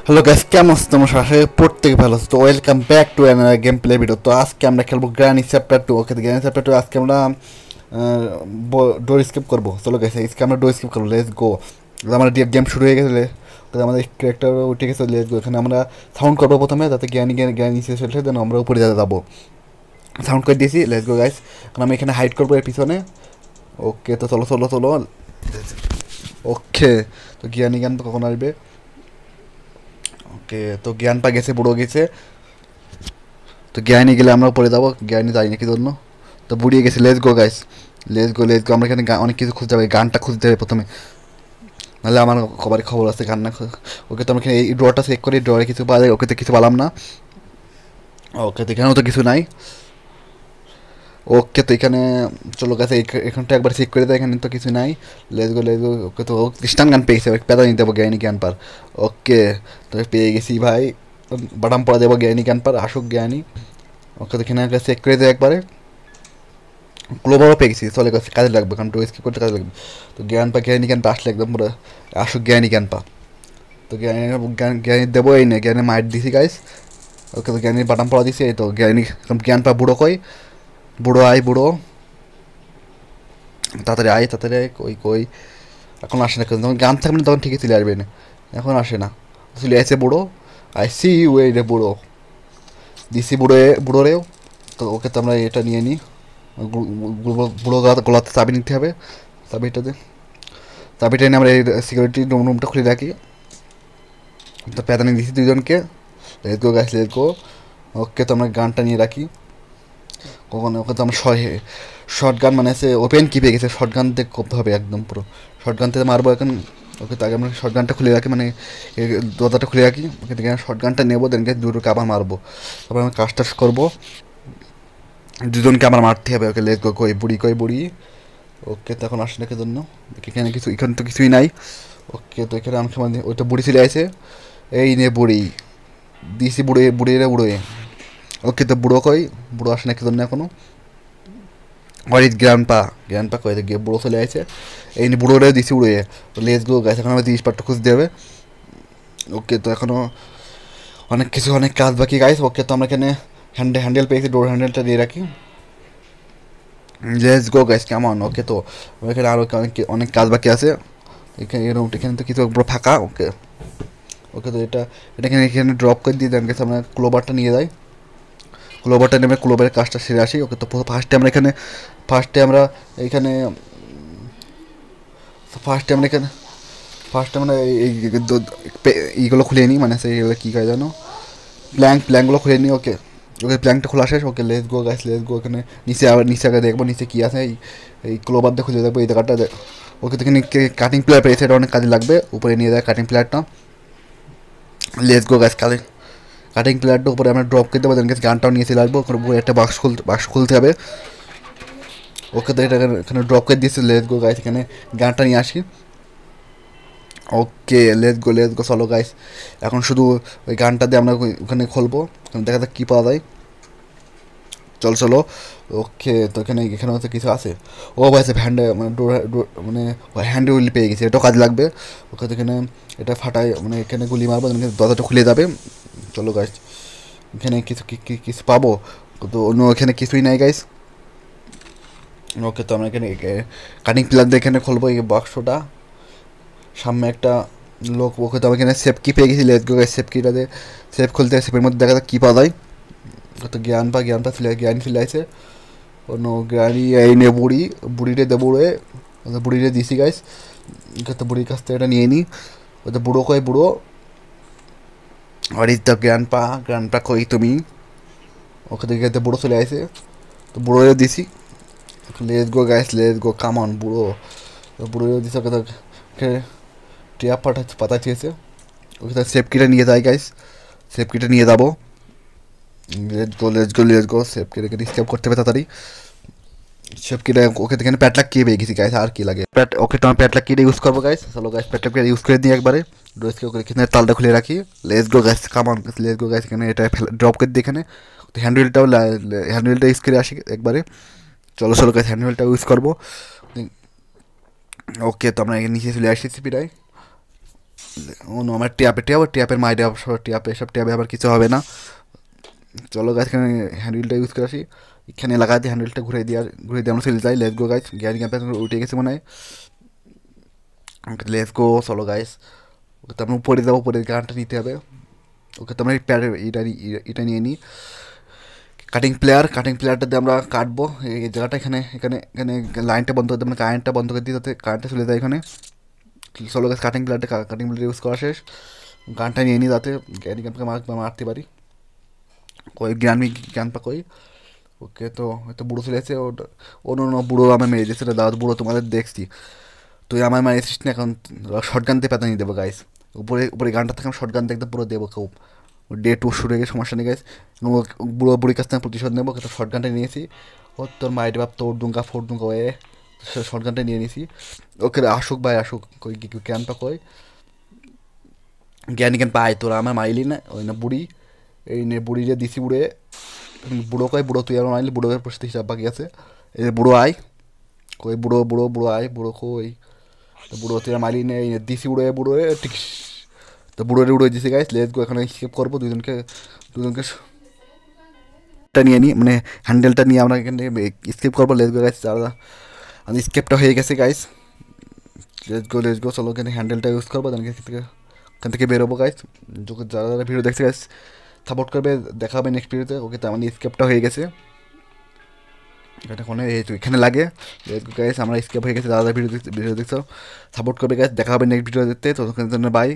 Hello guys, কেমন আছো তোমার? সাথে প্রত্যেকে ভালো আছো। তো welcome back to another game play video. তো আজকে আমরা খেলবো গ্র্যানি চ্যাপ্টার 2। ওকে, গ্র্যানি চ্যাপ্টার 2 আজকে আমরা ডোর স্কিপ করবো। চলো গাইস, আজকে আমরা ডোর স্কিপ করবো। Let's go. আমার গেম শুরু হয়ে গেছে। আমাদের ক্যারেক্টার উঠে গেছে। Let's go. এখানে আমরা সাউন্ড করবো প্রথমে, যাতে জ্ঞানী জ্ঞানী জ্ঞানী নিচে চলে, দেন আমরা উপরে যাবো। সাউন্ড করে দিয়েছি। Let's go guys. এখন আমি এখানে হাইড করবো এর পিছনে। ওকে, তো চলো চলো চলো। ওকে, তো জ্ঞানী জ্ঞান তো কখন আসবে? ওকে, তো জ্ঞান পা গেছে, বুড়ো গেছে। তো জ্ঞানী গেলে আমরা পড়ে যাবো, জ্ঞানী যাই নাকি জন্য। তো বুড়িয়ে গেছে। Let's go guys, let's go let's go. আমরা এখানে অনেক কিছু খুঁজতে হবে, গানটা খুঁজতে হবে প্রথমে, নাহলে আমার খবর আছে গান না। ওকে, তো আমরা এখানে এই ড্রটা চেক করি, ড্রয়ে কিছু পাওয়া যায়। ওকে, তো কিছু পালাম না। ওকে, তো এখানেও তো কিছু নাই। ওকে, তো এখানে চলো গাছে, এখানটা একবার চেক করে দেয়, এখানে তো কিছু নাই। Let's go let's go. Okay, তো খ্রিস্টান গান পেয়েছে, পেদা নিতে দেবো জ্ঞানী জ্ঞান পার। ওকে, তো পেয়ে গেছি ভাই। বাটাম পড়া দেবো জ্ঞানী জ্ঞান পার, আসুক জ্ঞানী। ওকে, তো এখানে চেক করে দেয় একবারে। গ্লোবালও পেয়ে গেছি, চলে গেছে, কাজে লাগবে, কারণ ডো স্কিপ করতে কাজে লাগবে। তো জ্ঞান পা জ্ঞানী জ্ঞান পা আসলে একদম পুরো আসুক জ্ঞানী জ্ঞান পা। তো জ্ঞানী দেবো, এই না জ্ঞানী মাইট দিছি গাইস। ওকে, তো জ্ঞানীর বাটাম পড়া দিছি। এই তো জ্ঞানী, জ্ঞান পা বুড়ো কই, বুড়ো আয় বুড়ো, তাড়াতাড়ি আয় তাড়াতাড়ি আয়। কই কই, এখন আসে না, কিন্তু যখন গান থাকবে না তখন ঠিকই চলে আসবে না, এখন আসে না। চলে আসে বুড়ো। আই সি ইউ, এই রে বুড়ো, দিছি বুড়ো বুড়ো রেও। তো ওকে, তো আমরা এটা নিয়ে নিই। বুড়ো গোলাতে চাবি নিতে হবে, চাবিটাতে, চাবিটা নিয়ে আমরা এই সিকিউরিটি রুমটা খুলে রাখি। তো প্যাদানি দিছি দুজনকে। Let's go guys, let's go. Okay, তো আমরা গানটা নিয়ে রাখি। কখন ওকে, তো আমরা শর্ট গান মানে আছে ওপেন কি পেয়ে গেছে, শর্ট গান দিয়ে করতে হবে একদম পুরো। শর্ট গান থেকে মারবো এখন। ওকে, তো আগে আমরা শর্ট গানটা খুলে রাখি, মানে এই দরজাটা খুলে রাখি। ওকে, থেকে শর্ট গানটা নেবো, দেন দুটোকে আবার মারবো। তারপর আমরা কাজ টাজ করবো। দুজনকে আমার মারতে হবে। ওকে, লেটস গো। কই বুড়ি, কই বুড়ি। ওকে, তো এখন আসে নাকি জন্য, এখানে কিছু, এখানে তো কিছুই নাই। ওকে, তো এখানে অনেক সময় ওইটা বুড়ি চলে আসে। এই নে বুড়ি, দিছি বুড়ে বুড়ে রে বুড়োয়ে। ওকে, তো বুড়ো কই, বুড়ো আসে নাকি জন্য এখনো। অরিত গ্র্যান্ড পা কই, গিয়ে বুড়ো চলে আসে। এই নে বুড়ো রে দিছি উড়ে। তো লেটস গো গাইস, এখন আমার 30 পার্টটা খুঁজতে হবে। ওকে, তো এখনো অনেক কিছু, অনেক কাজ বাকি গাইস। ওকে, তো আমরা এখানে হ্যান্ডেল পেয়েছি, ডোর হ্যান্ডেলটা দিয়ে রাখি। লেটস গো গাইস, কেমন? ওকে, তো এখানে আরও অনেক অনেক কাজ বাকি আছে। এখানে এই রুমটা, এখানে তো কিছু পুরো ফাঁকা। ওকে, ওকে, তো এখানে এখানে ড্রপ করে দিয়ে দেন গেছে, আমরা ক্লোবারটা নিয়ে যাই। ক্লোবারটা নেমে ক্লোবারের কাজটা সেরে আসি। ওকে, তো ফার্স্টে আমরা এখানে ফার্স্টে আমরা এখানে ফার্স্টে আমরা এইগুলো খুলে নিই, মানে সেইগুলো কী কাজ জানো, প্ল্যাঙ্কগুলো খুলে নিই। ওকে, ওকে, প্ল্যাঙ্কটা খোলা শেষ। Okay, let's go guys, let's go. এখানে নিচে আবার নিচে আগে দেখবো নিচে কী আছে। এই ক্লোবার দিয়ে খুঁজে দেখবো এই জায়গাটা। ওকে, তো এখানে কাটিং প্লেয়ার পেয়েছে, এটা অনেক কাজে লাগবে, উপরে নিয়ে যায় কাটিং প্লেয়ারটা। লেটস গো গাইস, কাটিং প্লেয়ারটা উপরে আমরা ড্রপ করে দেবো, দেন গানটাও নিয়ে চলে আসবো। উপরে একটা বাক্স খুলতে হবে। ওকে, তো এটা এখানে ড্রপ করে দিয়েছি। লেটস গো গাইস, এখানে গানটা নিয়ে আসি। ওকে, লেটস গো চলো গাইস। এখন শুধু ওই গানটা দিয়ে আমরা ওখানে খুলবো, দেখা যাক কী পাওয়া যায়। চল চলো। ওকে, তো এখানে এখানে হয়তো কিছু আছে। ও ভাই, হ্যান্ড মানে মানে হ্যান্ড উইল পেয়ে গেছে, এটাও কাজ লাগবে। ওকে, তো এখানে এটা ফাটাই, মানে এখানে গুলি মারবো, দরজাটা খুলে যাবে। চলো গাইস, এখানে কিছু কিছু পাবো, তো অন্য এখানে কিছুই নাই গাইস। ওকে, তো আমরা এখানে কাটিং প্লাগ দিয়ে এখানে খুলবো এই বাক্সটা। সামনে একটা লোক। ওকে, তো আমি এখানে সেফ কি পেয়ে গেছি। লেটস গো গাইস, সেফ কিটাতে সেফ খুলতে, সেফের মধ্যে দেখা যাক কী পাওয়া যায়। তো জ্ঞান ফেলে আছে। অন্য জ্ঞানী এই নে বুড়িরে দেবো রে, বুড়িরে দিছি গাইস। তো বুড়ির কাছ থেকে এটা নিয়ে নিই। ওতে বুড়ো কই বুড়ো, আর তো গ্র্যান্ড পা কই তুমি। ওকে, দেখে বুড়ো চলে আসে, তো বুড়োরে দিছি। Let's go guys, let's go, come on বুড়ো। বুড়োরে দিছি। ওকে, তো টিয়া পাতা চেয়েছে। ওকে, তো সেফ কিটা নিয়ে যায় গাইস, সেফ কিটা নিয়ে যাবো। লেটস গো সেফ কিটা স্কেপ করতে হবে তাড়াতাড়ি। সেফ কিটা, ওকে, এখানে প্যাটলাক কি পেয়ে গেছি গাইস, আর কি লাগে। ওকে, তো আমি প্যাটলাক কিটা ইউজ করবো গাইস। চলো গাইস, প্যাটলাক কিটা ইউজ করে দিই একবারে। ড্রেসকে ওকে এখানে তালটা খুলে রাখি। Let's go guys, come on, let's go guys. এখানে এটা ড্রপ করে দিই এখানে। হ্যান্ডেলটা ইউজ করে আসি একবারে। চলো চলো গাইস, হ্যান্ডেলটা ইউজ করবো। ওকে, তো আমরা নিচে চলে আসছি প্রায়। ও নো, আমার ট্যাপের মাইরে সব ট্যাপে আবার কিছু হবে না। চলো গাছ, এখানে হ্যান্ডেলটা ইউজ করে আসি, এখানে লাগা দিয়ে হ্যান্ডেলটা ঘুরে দিয়ে আমরা চলে যাই। লেটস গো গাইস, গ্যারি ক্যাম্পে উঠে গেছে মনে হয়। লেটস গো, চলো গাইস। ওকে তো আমরা উপরে যাবো, উপরে গানটা নিতে হবে। ওকে তো আমরা এই প্যাড এটা নিয়ে নিই। কাটিং প্লেয়ারটা দিয়ে আমরা কাটবো এই জায়গাটা। এখানে এখানে এখানে লাইনটা বন্ধ করে দেবো, মানে কারেন্টটা বন্ধ করে দিই যাতে কারেন্টটা চলে যায় এখানে। চলো গাছ, কাটিং প্লেয়ার ইউজ করা শেষ। গানটা নিয়ে নিই যাতে গ্যারি ক্যাম্পকে মারতে পারি। কই জ্ঞান পা কই। ওকে তো হয়তো বুড়ো চলে এসেছে। ও নো নো, বুড়ো আমার মেরে দিয়েছে। দাদা বুড়ো তোমাদের দেখছি, তুই আমার মারিস না এখন। শর্ট গান দিয়ে নিয়ে দেবো গাইস। উপরে উপরে গানটা থেকে শর্ট গান দেখতে পুরো দেবো খুব। ডে টু শুরু হয়ে গেছে, সমস্যা নেই গাইস। বুড়ো বুড়ির কাছ থেকে প্রতিশোধ নেবো। তো শর্ট গানটা নিয়েছি। ও তোর মায়ের বাপ তোর দুঙ্গা ফোর দুঙ্গা ওয়ে, শর্ট গানটা নিয়ে নিয়েছি। ওকে আসুক ভাই আসুক, কই জ্ঞান পা কই। জ্ঞান পায় তোরা আমার মাইলি না, ওই না বুড়ি। এই নে বুড়ি যে দিছি বুড়ে। বুড়ো কয়, বুড়ো তুই আমার মাইলি, বুড়োকে প্রস্তুতি হিসাব বাকি আছে। এই যে বুড়ো আয়, কই বুড়ো বুড়ো বুড়ো আয়, বুড়ো কই। তো বুড়ো তুই মারি নেই, দিছি বুড়ো বুড়ো ঠিক। তো বুড়ো উড়ে দিছি গাইস। লেটস গো, এখানে স্কেপ করবো দুজনকে টা নিয়ে নিই, মানে হ্যান্ডেলটা নিয়ে আমরা এখানে স্কেপ করবো। লেটস গো গাইস, যারা আমি স্কেপটা হয়ে গেছে গাইস। লেটস গো চলো, এখানে হ্যান্ডেলটা ইউজ করবো, এখান থেকে বেরোবো গাইস। যারা যারা ভিডিও দেখছে গাইস সাপোর্ট করবে, দেখা হবে নেক্সট ভিডিওতে। ওকে তো আমার স্কেপটা হয়ে গেছে, এটা কোনো এই তো এখানে লাগে। গাইস আমরা স্কেপ হয়ে গেছে, দাদা ভিডিও দেখছো সাপোর্ট করবে গাইস, দেখা হবে নেক্সট ভিডিও দেখতে। ততক্ষণের জন্য বাই।